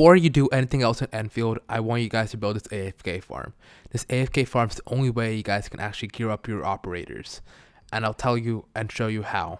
before you do anything else in Enfield, I want you guys to build this AFK farm. This AFK farm is the only way you guys can actually gear up your operators. And I'll tell you and show you how.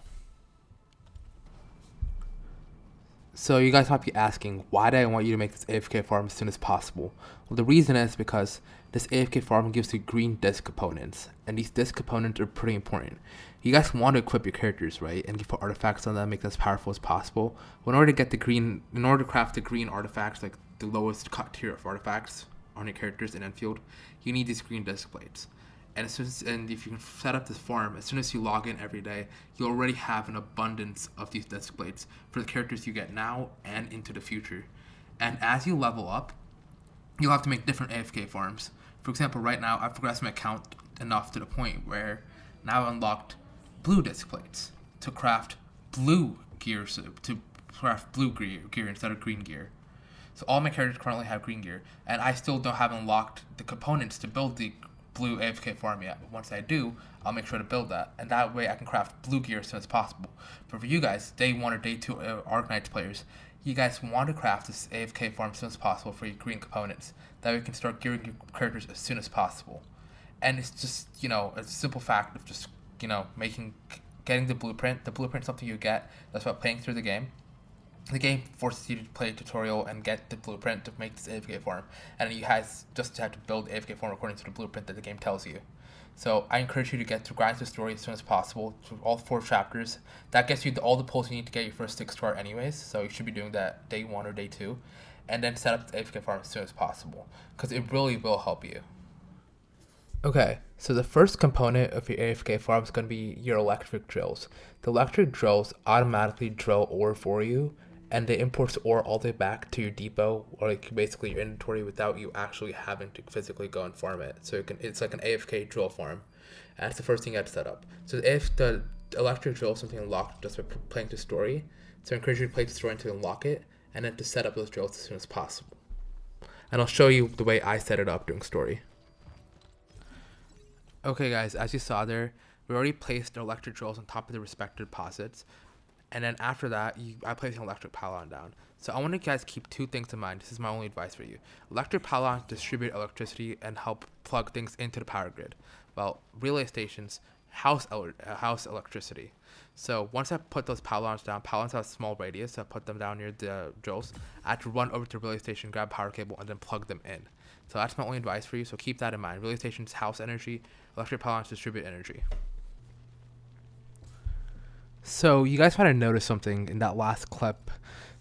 So you guys might be asking, why do I want you to make this AFK farm as soon as possible? Well, the reason is because this AFK farm gives you green disc components, and these disc components are pretty important. You guys want to equip your characters, right? And you put artifacts on them, make them as powerful as possible. Well, in order to craft the green artifacts, like the lowest cut tier of artifacts on your characters in Enfield, you need these green disc plates. And if you can set up this farm, as soon as you log in every day, you already have an abundance of these disc plates for the characters you get now and into the future. And as you level up, you'll have to make different AFK farms. For example, right now, I've progressed my account enough to the point where now I've unlocked blue disc plates to craft blue gear, gear instead of green gear. So all my characters currently have green gear, and I still haven't unlocked the components to build the blue AFK farm yet. Once I do, I'll make sure to build that, and that way I can craft blue gear as soon as possible. But for you guys, day 1 or day 2 Arknights players, you guys want to craft this AFK farm as soon as possible for your green components. That way you can start gearing your characters as soon as possible. And it's just, a simple fact of just, getting the blueprint. The blueprint is something you get. That's about playing through the game. The game forces you to play a tutorial and get the blueprint to make this AFK farm, and you guys just have to build the AFK farm according to the blueprint that the game tells you. So I encourage you to get to grind the story as soon as possible through all 4 chapters. That gets you all the pulls you need to get your first 6 star anyways, so you should be doing that day 1 or day 2, and then set up the AFK farm as soon as possible, because it really will help you. Okay, so the first component of your AFK farm is going to be your electric drills. The electric drills automatically drill ore for you, and they import ore all the way back to your depot, or like basically your inventory, without you actually having to physically go and farm it. So it's like an AFK drill farm, and that's the first thing you have to set up. So if the electric drill is something unlocked just by playing the story, so I encourage you to play the story until you unlock it, and then to set up those drills as soon as possible. And I'll show you the way I set it up during story. Okay guys, as you saw there, we already placed the electric drills on top of the respective deposits. And then after that, I place an electric pylon down. So I want you guys to keep 2 things in mind. This is my only advice for you. Electric pylons distribute electricity and help plug things into the power grid. Well, relay stations house electricity. So once I put those pylons down, pylons have a small radius, so I put them down near the drills. I have to run over to the relay station, grab a power cable, and then plug them in. So that's my only advice for you, so keep that in mind. Relay stations house energy, electric pylons distribute energy. So you guys might have noticed something in that last clip.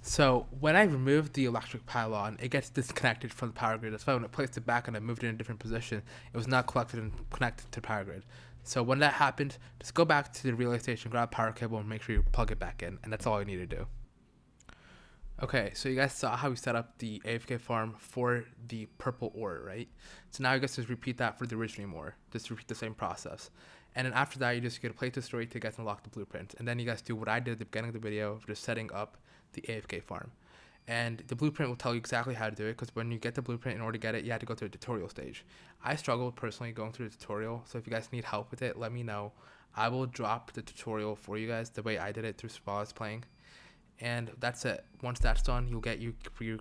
So when I removed the electric pylon, it gets disconnected from the power grid. That's why when I placed it back and I moved it in a different position, it was not collected and connected to the power grid. So when that happened, just go back to the relay station, grab a power cable, and make sure you plug it back in. And that's all you need to do. Okay, so you guys saw how we set up the AFK farm for the purple ore, right? So now you guys just repeat that for the original ore. Just repeat the same process. And then after that, you just get to play the story to get to unlock the blueprint. And then you guys do what I did at the beginning of the video, of just setting up the AFK farm. And the blueprint will tell you exactly how to do it, because when you get the blueprint, in order to get it, you have to go through a tutorial stage. I struggled personally going through the tutorial, so if you guys need help with it, let me know. I will drop the tutorial for you guys the way I did it through while I was playing. And that's it. Once that's done, you'll get your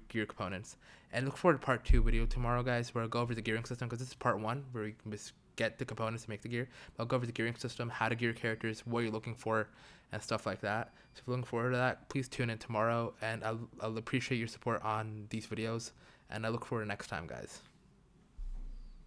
gear components. And look forward to part 2 video tomorrow, guys, where I'll go over the gearing system, because this is part 1, where you can just get the components to make the gear. I'll go over the gearing system, how to gear characters, what you're looking for, and stuff like that. So if you're looking forward to that, please tune in tomorrow, and I'll appreciate your support on these videos, and I look forward to next time, guys.